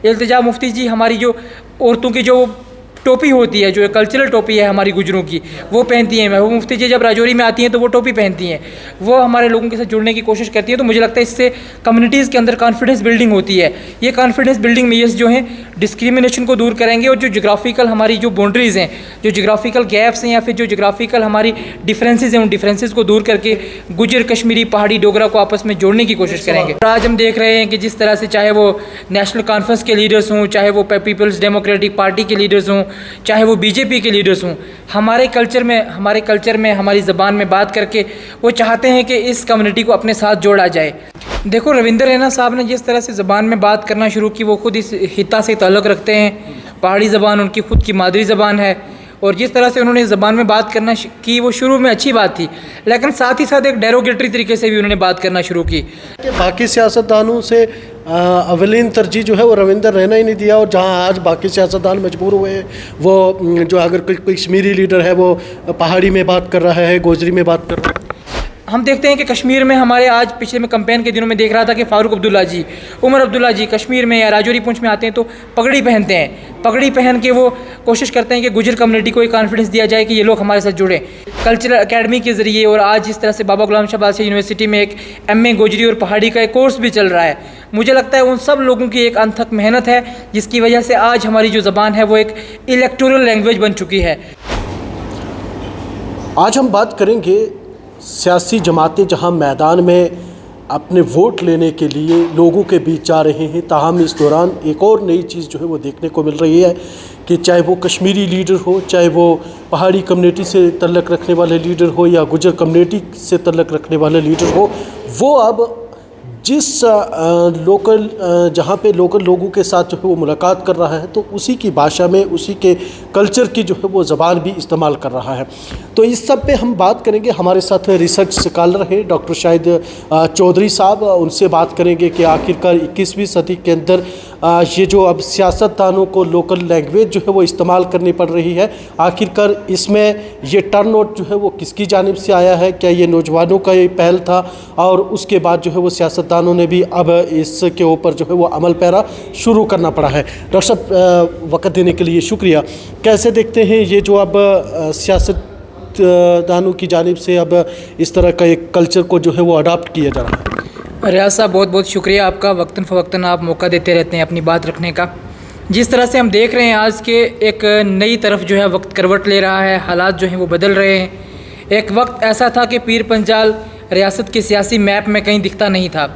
इल्तिजा मुफ्ती जी हमारी जो औरतों की जो टोपी होती है, जो कल्चरल टोपी है हमारी गुजरों की, वो पहनती हैं। महबूब मुफ्ती जी जब राजौरी में आती हैं तो वो टोपी पहनती हैं, वो हमारे लोगों के साथ जुड़ने की कोशिश करती हैं। तो मुझे लगता है इससे कम्युनिटीज़ के अंदर कॉन्फिडेंस बिल्डिंग होती है। ये कॉन्फिडेंस बिल्डिंग मेजर्स जो हैं डिस्क्रिमिनेशन को दूर करेंगे, और जो जोग्राफिकल हमारी जो बाउंड्रीज़ हैं, जो जोग्राफिकल गैप्स हैं, या फिर जो जोग्राफिकल हमारी डिफरेंसेस हैं, उन डिफरेंसेस को दूर करके गुजर, कश्मीरी, पहाड़ी, डोगरा को आपस में जोड़ने की कोशिश करेंगे। और आज हम देख रहे हैं कि जिस तरह से चाहे वो नेशनल कॉन्फ्रेंस के लीडर्स हों, चाहे वो पीपल्स डेमोक्रेटिक पार्टी के लीडर्स हों, चाहे वो बीजेपी के लीडर्स हों, हमारे कल्चर में हमारी ज़बान में बात करके वो चाहते हैं कि इस कम्युनिटी को अपने साथ जोड़ा जाए। देखो, रविंदर रैना साहब ने जिस तरह से ज़बान में बात करना शुरू की, वो खुद इस हिता से ताल्लुक़ रखते हैं। पहाड़ी ज़बान उनकी खुद की मादरी ज़बान है, और जिस तरह से उन्होंने ज़बान में बात करना की वो शुरू में अच्छी बात थी, लेकिन साथ ही साथ एक डेरोगेटरी तरीके से भी उन्होंने बात करना शुरू की। बाकी सियासतदानों से अवलीन तरजीह जो है वो रविंदर रैना ही नहीं दिया, और जहां आज बाकी सियासतदान मजबूर हुए हैं, वो जो अगर कोई कश्मीरी लीडर है वो पहाड़ी में बात कर रहा है, गोजरी में बात कर रहा है। हम देखते हैं कि कश्मीर में हमारे आज पिछले में कैंपेन के दिनों में देख रहा था कि फ़ारूक अब्दुल्ला जी, उमर अब्दुल्ला जी कश्मीर में या राजौरी पुंछ में आते हैं तो पगड़ी पहनते हैं। पगड़ी पहन के वो कोशिश करते हैं कि गुजर कम्युनिटी को एक कॉन्फिडेंस दिया जाए कि ये लोग हमारे साथ जुड़ें कल्चरल एकेडमी के ज़रिए। और आज जिस तरह से बाबा गुलाम शाह बादशाह यूनिवर्सिटी में एक MA गोजरी और पहाड़ी का एक कोर्स भी चल रहा है, मुझे लगता है उन सब लोगों की एक अनथक मेहनत है, जिसकी वजह से आज हमारी जो ज़बान है वो एक इलेक्टोरल लैंग्वेज बन चुकी है। आज हम बात करेंगे सियासी जमातें जहां मैदान में अपने वोट लेने के लिए लोगों के बीच जा रहे हैं, ताहम इस दौरान एक और नई चीज़ जो है वो देखने को मिल रही है कि चाहे वो कश्मीरी लीडर हो, चाहे वो पहाड़ी कम्युनिटी से तल्लुक़ रखने वाले लीडर हो, या गुजर कम्युनिटी से तल्लुक़ रखने वाले लीडर हो, वो अब जिस लोकल जहाँ पे लोकल लोगों के साथ जो है वो मुलाकात कर रहा है, तो उसी की भाषा में, उसी के कल्चर की जो है वो ज़बान भी इस्तेमाल कर रहा है। तो इस सब पे हम बात करेंगे। हमारे साथ रिसर्च स्कॉलर हैं डॉक्टर शाहिद चौधरी साहब, उनसे बात करेंगे कि आखिरकार 21वीं सदी के अंदर ये जो अब सियासतदानों को लोकल लैंग्वेज जो है वो इस्तेमाल करनी पड़ रही है, आखिरकार इसमें ये टर्न आउट जो है वो किसकी जानिब से आया है? क्या ये नौजवानों का ये पहल था, और उसके बाद जो है वो सियासतदानों ने भी अब इसके ऊपर जो है वो अमल पैरा शुरू करना पड़ा है? डॉक्टर साहब, वक़्त देने के लिए शुक्रिया। कैसे देखते हैं ये जो अब सियासतदानों की जानिब से अब इस तरह का एक कल्चर को जो है वो अडॉप्ट किया जा रहा है? रियाज साहब, बहुत बहुत शुक्रिया आपका। वक्तन फ़वक्तन आप मौका देते रहते हैं अपनी बात रखने का। जिस तरह से हम देख रहे हैं आज के एक नई तरफ जो है वक्त करवट ले रहा है, हालात जो हैं वो बदल रहे हैं। एक वक्त ऐसा था कि पीर पंजाल रियासत के सियासी मैप में कहीं दिखता नहीं था।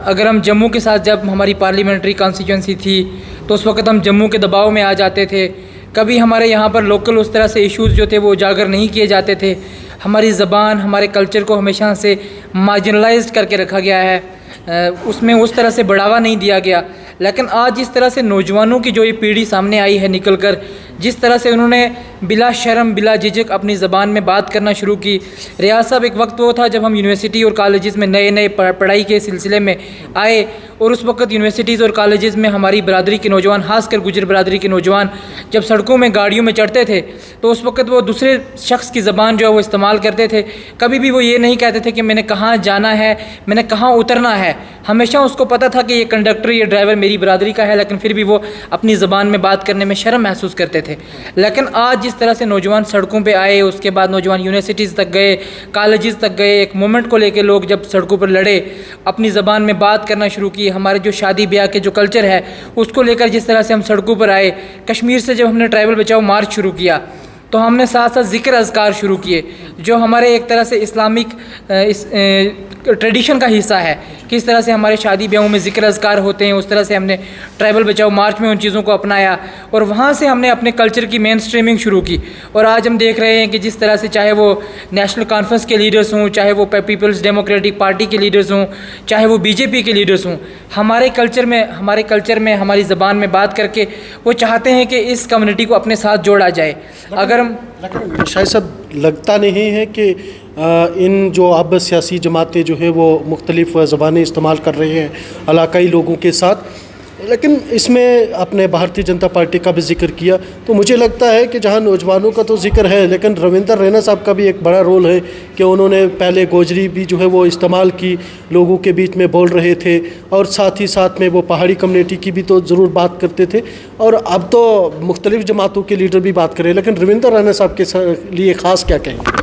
अगर हम जम्मू के साथ, जब हमारी पार्लियामेंट्री कॉन्स्टिट्यूंसी थी, तो उस वक्त हम जम्मू के दबाव में आ जाते थे। कभी हमारे यहाँ पर लोकल उस तरह से इश्यूज़ जो थे वो उजागर नहीं किए जाते थे। हमारी ज़बान, हमारे कल्चर को हमेशा से मार्जिनलाइज्ड करके रखा गया है, उसमें उस तरह से बढ़ावा नहीं दिया गया। लेकिन आज जिस तरह से नौजवानों की जो ये पीढ़ी सामने आई है निकल कर, जिस तरह से उन्होंने बिला शर्म बिला झिझक अपनी ज़बान में बात करना शुरू की। रियाज साहब, एक वक्त वो था जब हम यूनिवर्सिटी और कॉलेजेस में नए नए पढ़ाई के सिलसिले में आए, और उस वक्त यूनिवर्सिटीज़ और कॉलेजेस में हमारी बरादरी के नौजवान, खासकर गुजर बरादरी के नौजवान, जब सड़कों में गाड़ियों में चढ़ते थे तो उस वक्त वो दूसरे शख्स की ज़बान जो है वो इस्तेमाल करते थे। कभी भी वो ये नहीं कहते थे कि मैंने कहाँ जाना है, मैंने कहाँ उतरना है। हमेशा उसको पता था कि ये कंडक्टर, ये ड्राइवर मेरी बरादरी का है, लेकिन फिर भी वो अपनी ज़बान में बात करने में शर्म महसूस करते थे। लेकिन आज जिस तरह से नौजवान सड़कों पे आए, उसके बाद नौजवान यूनिवर्सिटीज़ तक गए, कॉलेजेस तक गए, एक मोमेंट को लेके लोग जब सड़कों पर लड़े, अपनी ज़बान में बात करना शुरू की। हमारे जो शादी ब्याह के जो कल्चर है उसको लेकर जिस तरह से हम सड़कों पर आए, कश्मीर से जब हमने ट्राइबल बचाओ मार्च शुरू किया, तो हमने साथ साथ ज़िक्र अज़कार शुरू किए, जो हमारे एक तरह से इस्लामिक ट्रेडिशन का हिस्सा है। किस तरह से हमारे शादी ब्याहों में ज़िक्र अज़कार होते हैं, उस तरह से हमने ट्राइबल बचाओ मार्च में उन चीज़ों को अपनाया, और वहाँ से हमने अपने कल्चर की मेन स्ट्रीमिंग शुरू की। और आज हम देख रहे हैं कि जिस तरह से चाहे वो नेशनल कॉन्फ्रेंस के लीडर्स हों, चाहे वो पीपल्स डेमोक्रेटिक पार्टी के लीडर्स हों, चाहे वो बीजेपी के लीडर्स हों, हमारे कल्चर में हमारी ज़बान में बात करके वो चाहते हैं कि इस कम्युनिटी को अपने साथ जोड़ा जाए। अगर हम शायद साहब, लगता नहीं है कि इन जो अब सियासी जमातें जो है वो मुख्तलिफ़ ज़बानें इस्तेमाल कर रहे हैं इलाकाई लोगों के साथ, लेकिन इसमें आपने भारतीय जनता पार्टी का भी जिक्र किया, तो मुझे लगता है कि जहां नौजवानों का तो जिक्र है, लेकिन रविंदर रैना साहब का भी एक बड़ा रोल है कि उन्होंने पहले गोजरी भी जो है वो इस्तेमाल की, लोगों के बीच में बोल रहे थे, और साथ ही साथ में वो पहाड़ी कम्युनिटी की भी तो ज़रूर बात करते थे, और अब तो मुख्तलिफ़ जमातों के लीडर भी बात करें। लेकिन रविंदर रैना साहब के लिए ख़ास क्या कहेंगे?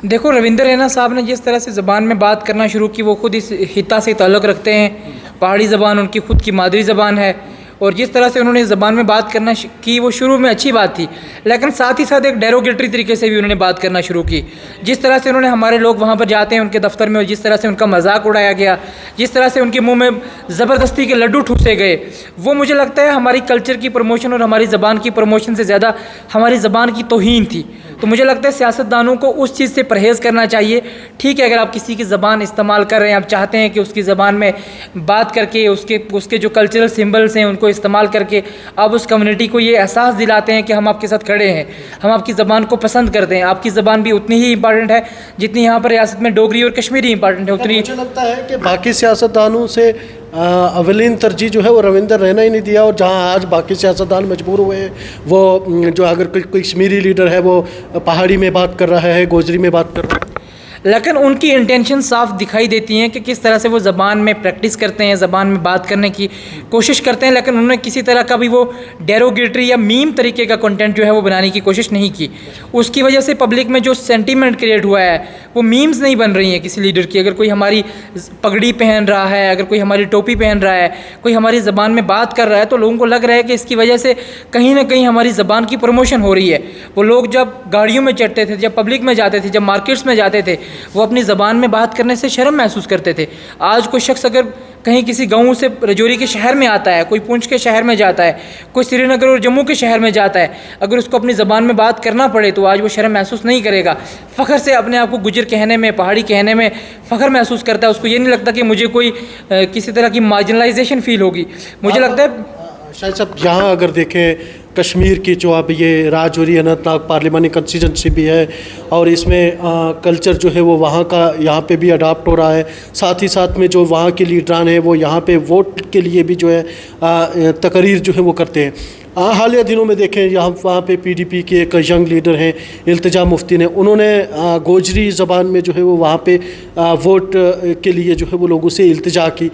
देखो, रविंदर रैना साहब ने जिस तरह से ज़बान में बात करना शुरू की, वो खुद इस हिता से ताल्लुक़ रखते हैं। पहाड़ी ज़बान उनकी खुद की मादरी ज़बान है, और जिस तरह से उन्होंने ज़बान में बात करना की, वो शुरू में अच्छी बात थी, लेकिन साथ ही साथ एक डेरोगेटरी तरीके से भी उन्होंने बात करना शुरू की। जिस तरह से उन्होंने हमारे लोग वहाँ पर जाते हैं उनके दफ्तर में, और जिस तरह से उनका मजाक उड़ाया गया, जिस तरह से उनके मुंह में ज़बरदस्ती के लड्डू ठूसे गए, वो मुझे लगता है हमारी कल्चर की प्रमोशन और हमारी ज़बान की प्रमोशन से ज़्यादा हमारी ज़बान की तौहीन थी। तो मुझे लगता है सियासतदानों को उस चीज़ से परहेज़ करना चाहिए। ठीक है, अगर आप किसी की ज़बान इस्तेमाल कर रहे हैं, आप चाहते हैं कि उसकी ज़बान में बात करके उसके जो कल्चरल सिम्बल्स हैं उनको इस्तेमाल करके आप उस कम्युनिटी को ये एहसास दिलाते हैं कि हम आपके साथ खड़े हैं, हम आपकी ज़बान को पसंद करते हैं। आपकी ज़बान भी उतनी ही इंपॉर्टेंट है जितनी यहाँ पर रियासत में डोगरी और कश्मीरी इंपॉर्टेंट है उतनी। मुझे लगता है कि बाकी सियासतदानों से अवलीन तरजीह जो है वो रविंदर रैना ही नहीं दिया, और जहां आज बाकी सियासतदान मजबूर हुए हैं, वो जो अगर कोई कश्मीरी लीडर है वो पहाड़ी में बात कर रहा है, गोजरी में बात कर रहा है, लेकिन उनकी इंटेंशन साफ दिखाई देती हैं कि किस तरह से वो ज़बान में प्रैक्टिस करते हैं, ज़बान में बात करने की कोशिश करते हैं, लेकिन उन्होंने किसी तरह का भी वो डेरोगेटरी या मीम तरीके का कंटेंट जो है वो बनाने की कोशिश नहीं की। उसकी वजह से पब्लिक में जो सेंटीमेंट क्रिएट हुआ है वो मीम्स नहीं बन रही हैं किसी लीडर की। अगर कोई हमारी पगड़ी पहन रहा है, अगर कोई हमारी टोपी पहन रहा है, कोई हमारी ज़बान में बात कर रहा है, तो लोगों को लग रहा है कि इसकी वजह से कहीं ना कहीं हमारी ज़बान की प्रमोशन हो रही है। वो लोग जब गाड़ियों में चढ़ते थे, जब पब्लिक में जाते थे, जब मार्केट्स में जाते थे, वो अपनी ज़बान में बात करने से शर्म महसूस करते थे। आज कोई शख्स अगर कहीं किसी गांव से रजौरी के शहर में आता है, कोई पुंछ के शहर में जाता है, कोई श्रीनगर और जम्मू के शहर में जाता है, अगर उसको अपनी ज़बान में बात करना पड़े तो आज वो शर्म महसूस नहीं करेगा। फ़ख्र से अपने आप को गुजर कहने में, पहाड़ी कहने में फ़ख्र महसूस करता है। उसको ये नहीं लगता कि मुझे कोई किसी तरह की मार्जिनलाइजेशन फ़ील होगी। मुझे लगता है शायद साहब यहाँ अगर देखें कश्मीर की जो अब ये राजौरी अनंतनाग पार्लिमानी कंस्टिट्यूंसी भी है, और इसमें कल्चर जो है वो वहाँ का यहाँ पे भी अडाप्ट हो रहा है। साथ ही साथ में जो वहाँ के लीडरान हैं वो यहाँ पे वोट के लिए भी जो है तकरीर जो है वो करते हैं। हालिया दिनों में देखें यहाँ वहाँ पे पीडीपी के एक यंग लीडर हैं इल्तिजा मुफ्ती ने, उन्होंने गोजरी ज़बान में जो है वो वहाँ पे वोट के लिए जो है वो लोगों से इल्तिजा की।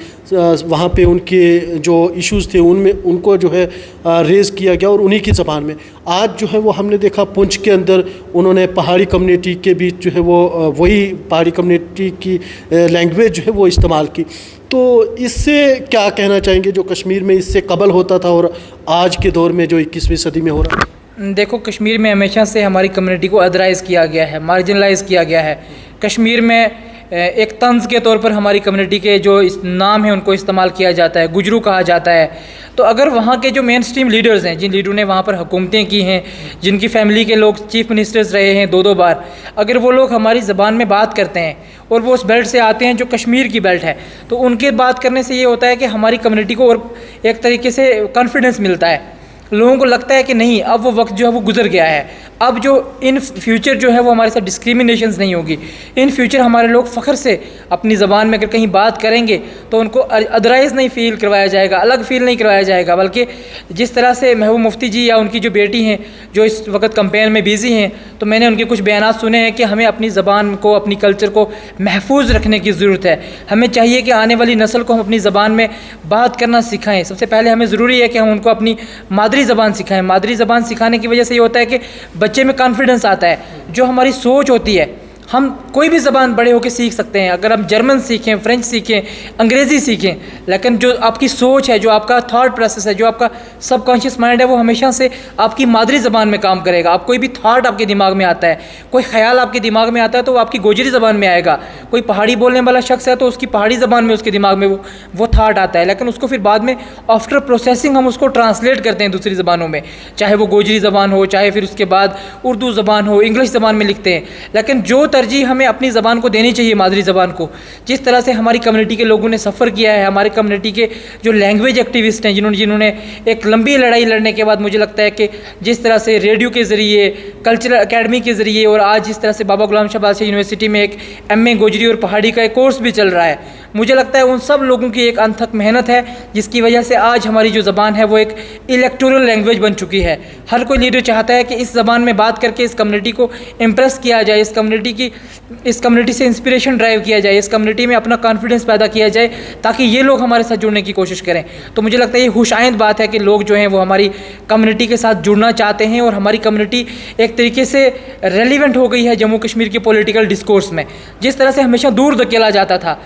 वहाँ पे उनके जो इश्यूज़ थे उनमें उनको जो है रेज़ किया गया, और उन्हीं की ज़बान में। आज जो है वो हमने देखा पुंछ के अंदर उन्होंने पहाड़ी कम्युनिटी के बीच जो है वो वही पहाड़ी कम्युनिटी की लैंग्वेज जो है वो इस्तेमाल की। तो इससे क्या कहना चाहेंगे जो कश्मीर में इससे कबल होता था और आज के दौर में जो 21वीं सदी में हो रहा है? देखो, कश्मीर में हमेशा से हमारी कम्युनिटी को अदराइज़ किया गया है, मार्जिनलाइज किया गया है। कश्मीर में एक तंज के तौर पर हमारी कम्युनिटी के जो नाम है उनको इस्तेमाल किया जाता है, गुजरू कहा जाता है। तो अगर वहाँ के जो मेन स्ट्रीम लीडर्स हैं, जिन लीडरों ने वहाँ पर हुकूमतें की हैं, जिनकी फैमिली के लोग चीफ मिनिस्टर्स रहे हैं 2-2 बार, अगर वो लोग हमारी ज़बान में बात करते हैं और वो उस बेल्ट से आते हैं जो कश्मीर की बेल्ट है, तो उनके बात करने से ये होता है कि हमारी कम्युनिटी को और एक तरीके से कॉन्फिडेंस मिलता है। लोगों को लगता है कि नहीं, अब वो वक्त जो है वो गुजर गया है। अब जो इन फ्यूचर जो है वो हमारे साथ डिस्क्रिमिनेशंस नहीं होगी। इन फ्यूचर हमारे लोग फ़ख्र से अपनी ज़बान में अगर कहीं बात करेंगे तो उनको अदराइज़ नहीं फ़ील करवाया जाएगा, अलग फ़ील नहीं करवाया जाएगा, बल्कि जिस तरह से महबूब मुफ्ती जी या उनकी जो बेटी हैं जो इस वक्त कैंपेन में बिज़ी हैं, तो मैंने उनके कुछ बयानात सुने हैं कि हमें अपनी ज़बान को, अपनी कल्चर को महफूज रखने की ज़रूरत है। हमें चाहिए कि आने वाली नस्ल को हम अपनी ज़बान में बात करना सिखाएँ। सबसे पहले हमें ज़रूरी है कि हम उनको अपनी मादरी ज़बान सिखाएँ। मादरी ज़बान सिखाने की वजह से ये होता है कि बच्चे में कॉन्फिडेंस आता है। जो हमारी सोच होती है, हम कोई भी ज़बान बड़े होकर सीख सकते हैं। अगर हम जर्मन सीखें, फ्रेंच सीखें, अंग्रेज़ी सीखें, लेकिन जो आपकी सोच है, जो आपका थॉट प्रोसेस है, जो आपका सबकॉन्शियस माइंड है, वो हमेशा से आपकी मादरी ज़बान में काम करेगा। आप कोई भी थॉट आपके दिमाग में आता है, कोई ख्याल आपके दिमाग में आता है, तो वो आपकी गोजरी ज़बान में आएगा। कोई पहाड़ी बोलने वाला शख्स है तो उसकी पहाड़ी ज़बान में उसके दिमाग में वो थॉट आता है, लेकिन उसको फिर बाद में आफ्टर प्रोसेसिंग हम उसको ट्रांसलेट करते हैं दूसरी ज़बानों में, चाहे वो गोजरी ज़बान हो, चाहे फिर उसके बाद उर्दू ज़बान हो, इंग्लिश ज़बान में लिखते हैं। लेकिन जो तरजीह हमें अपनी ज़बान को देनी चाहिए, मादरी ज़बान को, जिस तरह से हमारी कम्युनिटी के लोगों ने सफ़र किया है, हमारे कम्युनिटी के जो लैंग्वेज एक्टिविस्ट हैं, जिन्होंने एक लंबी लड़ाई लड़ने के बाद मुझे लगता है कि जिस तरह से रेडियो के ज़रिए, कल्चरल एकेडमी के ज़रिए, और आज जिस तरह से बाबा गुलाम शाह बादशाह यूनिवर्सिटी में एक MA गोजरी और पहाड़ी का एक कोर्स भी चल रहा है, मुझे लगता है उन सब लोगों की एक अनथक मेहनत है जिसकी वजह से आज हमारी जो ज़बान है वो एक इलेक्टोरल लैंग्वेज बन चुकी है। हर कोई लीडर चाहता है कि इस ज़बान में बात करके इस कम्युनिटी को इम्प्रेस किया जाए, इस कम्युनिटी से इंस्पिरेशन ड्राइव किया जाए, इस कम्युनिटी में अपना कॉन्फिडेंस पैदा किया जाए ताकि ये लोग हमारे साथ जुड़ने की कोशिश करें। तो मुझे लगता है ये खुशाइंद बात है कि लोग जो हैं वो हमारी कम्युनिटी के साथ जुड़ना चाहते हैं और हमारी कम्युनिटी एक तरीके से रेलिवेंट हो गई है जम्मू कश्मीर के पॉलिटिकल डिस्कोर्स में। जिस तरह से हमेशा दूर धकेला जाता था,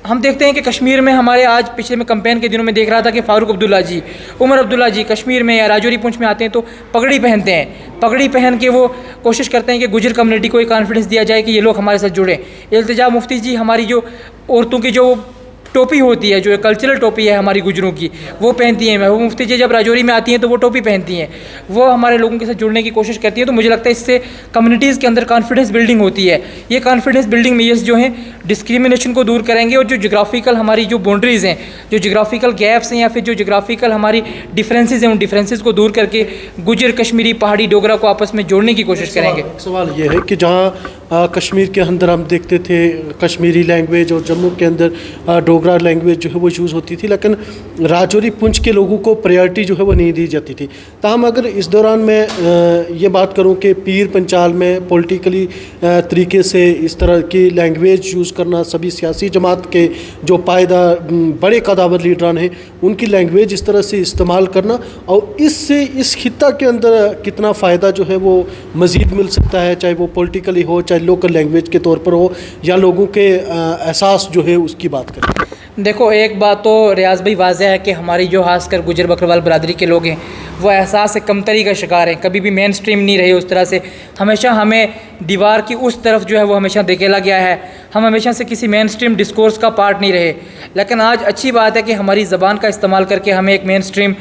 हम देखते हैं कि कश्मीर में हमारे आज पिछले में कैंपेन के दिनों में देख रहा था कि फ़ारूक अब्दुल्ला जी, उमर अब्दुल्ला जी कश्मीर में या राजौरी पुंछ में आते हैं तो पगड़ी पहनते हैं। पगड़ी पहन के वो कोशिश करते हैं कि गुजर कम्युनिटी को एक कॉन्फिडेंस दिया जाए कि ये लोग हमारे साथ जुड़े। इल्तिजा मुफ्ती जी हमारी जो औरतों की जो टोपी होती है, जो कल्चरल टोपी है हमारी गुजरों की, वो पहनती हैं। महबूब मुफ्ती जी जब राजौरी में आती हैं तो वो टोपी पहनती हैं, वो हमारे लोगों के साथ जुड़ने की कोशिश करती हैं। तो मुझे लगता है इससे कम्युनिटीज़ के अंदर कॉन्फिडेंस बिल्डिंग होती है। ये कॉन्फिडेंस बिल्डिंग मेजर्स जो हैं डिस्क्रिमिनेशन को दूर करेंगे और जो जोग्राफिकल हमारी जो बाउंड्रीज़ हैं, जो जोग्राफिकल गैप्स हैं या फिर जो जोग्राफिकल हमारी डिफरेंसेस हैं, उन डिफरेंसेस को दूर करके गुजर, कश्मीरी, पहाड़ी, डोगरा को आपस में जोड़ने की कोशिश करेंगे। सवाल ये है कि जहाँ कश्मीर के अंदर हम देखते थे कश्मीरी लैंग्वेज और जम्मू के अंदर डोगरा लैंग्वेज जो है वो यूज़ होती थी, लेकिन राजौरी पुंछ के लोगों को प्रायोरिटी जो है वो नहीं दी जाती थी। ताहम अगर इस दौरान मैं ये बात करूँ कि पीर पंचाल में पॉलिटिकली तरीके से इस तरह की लैंग्वेज यूज़ करना, सभी सियासी जमात के जो पायदार बड़े कदावर लीडरान हैं उनकी लैंग्वेज इस तरह से इस्तेमाल करना, और इससे इस खित्ता के अंदर कितना फ़ायदा जो है वो मज़ीद मिल सकता है, चाहे वो पॉलिटिकली हो, चाहे लोकल लैंग्वेज के तौर पर हो, या लोगों के एहसास जो है उसकी बात करें। देखो, एक बात तो रियाज़ भाई वाज़ह है कि हमारी जो खासकर गुजर बकरवाल बरदरी के लोग हैं वो एहसास कमतरी का शिकार हैं। कभी भी मेन स्ट्रीम नहीं रहे उस तरह से, हमेशा हमें दीवार की उस तरफ जो है वो हमेशा धकेला गया है। हम हमेशा से किसी मेन स्ट्रीम डिस्कोर्स का पार्ट नहीं रहे। लेकिन आज अच्छी बात है कि हमारी ज़बान का इस्तेमाल करके हमें एक मेन स्ट्रीम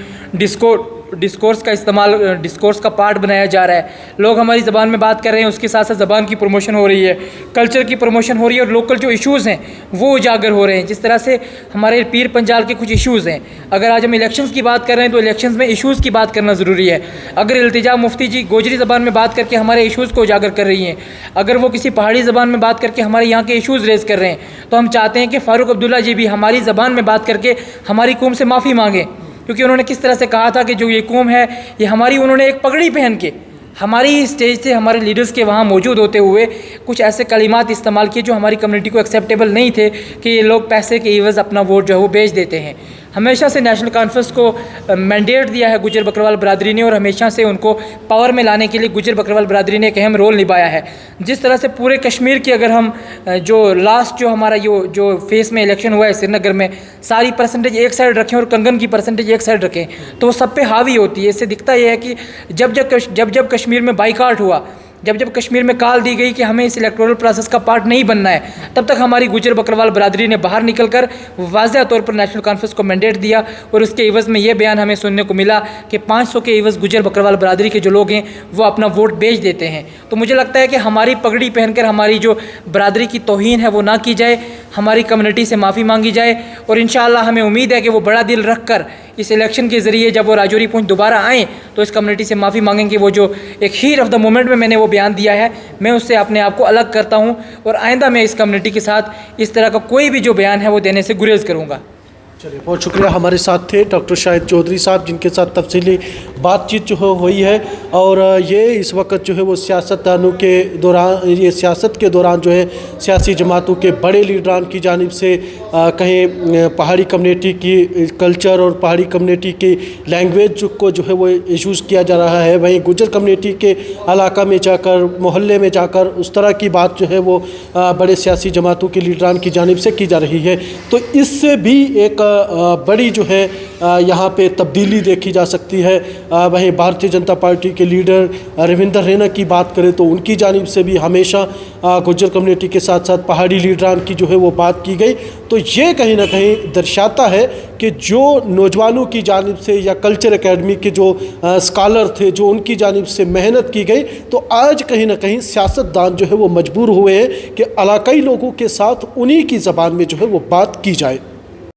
डिस्कोर्स का पार्ट बनाया जा रहा है। लोग हमारी ज़बान में बात कर रहे हैं, उसके साथ साथ ज़बान की प्रमोशन हो रही है, कल्चर की प्रमोशन हो रही है और लोकल जो इश्यूज़ हैं वो उजागर हो रहे हैं। जिस तरह से हमारे पीर पंजाल के कुछ इश्यूज़ हैं, अगर आज हम इलेक्शंस की बात कर रहे हैं तो इलेक्शंस में इश्यूज़ की बात करना ज़रूरी है। अगर इल्तिजा मुफ्ती जी गोजरी ज़बान में बात करके हमारे इश्यूज़ को उजागर कर रही हैं, अगर वो किसी पहाड़ी ज़बान में बात करके हमारे यहाँ के इश्यूज़ रेज़ कर रहे हैं, तो हम चाहते हैं कि फ़ारूक अब्दुल्ला जी भी हमारी ज़बान में बात करके हमारी कौम से माफ़ी मांगें। क्योंकि उन्होंने किस तरह से कहा था कि जो ये कौम है ये हमारी, उन्होंने एक पगड़ी पहन के हमारी स्टेज से हमारे लीडर्स के वहाँ मौजूद होते हुए कुछ ऐसे कलिमात इस्तेमाल किए जो हमारी कम्युनिटी को एक्सेप्टेबल नहीं थे कि ये लोग पैसे के एवज़ अपना वोट जो है वो बेच देते हैं। हमेशा से नेशनल कॉन्फ्रेंस को मैंडेट दिया है गुजर बकरवाल बरदरी ने, और हमेशा से उनको पावर में लाने के लिए गुजर बकरवाल बरदरी ने एक अहम रोल निभाया है। जिस तरह से पूरे कश्मीर की अगर हम जो लास्ट जो हमारा जो फेस में इलेक्शन हुआ है श्रीनगर में, सारी परसेंटेज एक साइड रखें और कंगन की परसेंटेज एक साइड रखें तो वो सब पे हावी होती है। इससे दिखता यह है कि जब कश्मीर में बाइकाट हुआ, जब कश्मीर में कॉल दी गई कि हमें इस इलेक्टोरल प्रोसेस का पार्ट नहीं बनना है, तब तक हमारी गुजर बकरवाल बरदरी ने बाहर निकलकर वाज़ेह तौर पर नेशनल कॉन्फ्रेंस को मैंडेट दिया और उसके एवज़ में ये बयान हमें सुनने को मिला कि 500 के एवज़ गुजर बकरवाल बरदरी के जो लोग हैं वो अपना वोट बेच देते हैं। तो मुझे लगता है कि हमारी पगड़ी पहनकर हमारी जो बरदरी की तौहीन है वो ना की जाए, हमारी कम्युनिटी से माफ़ी मांगी जाए, और इंशाअल्लाह हमें उम्मीद है कि वो बड़ा दिल रख कर इस इलेक्शन के ज़रिए जब वो राजौरी पुंछ दोबारा आएँ तो इस कम्युनिटी से माफ़ी मांगेंगे। वो जो एक हीट ऑफ द मोमेंट में मैंने वो बयान दिया है, मैं उससे अपने आप को अलग करता हूँ और आइंदा मैं इस कम्युनिटी के साथ इस तरह का कोई भी जो बयान है वो देने से गुरेज करूँगा। चलिए, बहुत शुक्रिया। हमारे साथ थे डॉक्टर शाहिद चौधरी साहब, जिनके साथ तफसीली बातचीत जो हुई है, और ये इस वक्त जो है वो सियासतदानों के दौरान, ये सियासत के दौरान जो है सियासी जमातों के बड़े लीडरान की जानिब से कहीं पहाड़ी कम्युनिटी की कल्चर और पहाड़ी कम्युनिटी की लैंग्वेज को जो है वो यूज़ किया जा रहा है, वहीं गुजर कम्युनिटी के इलाका में जाकर, मोहल्ले में जाकर उस तरह की बात जो है वो बड़े सियासी जमातों के लीडरान की जानिब से की जा रही है। तो इससे भी एक बड़ी जो है यहाँ पे तब्दीली देखी जा सकती है। वहीं भारतीय जनता पार्टी के लीडर रविंदर रैना की बात करें तो उनकी जानिब से भी हमेशा गुज्जर कम्युनिटी के साथ साथ पहाड़ी लीडरान की जो है वो बात की गई। तो ये कहीं ना कहीं दर्शाता है कि जो नौजवानों की जानिब से या कल्चर एकेडमी के जो स्कॉलर थे, जो उनकी जानिब से मेहनत की गई, तो आज कहीं ना कहीं सियासतदान जो है वो मजबूर हुए हैं कि इलाकाई लोगों के साथ उन्हीं की ज़बान में जो है वो बात की जाए।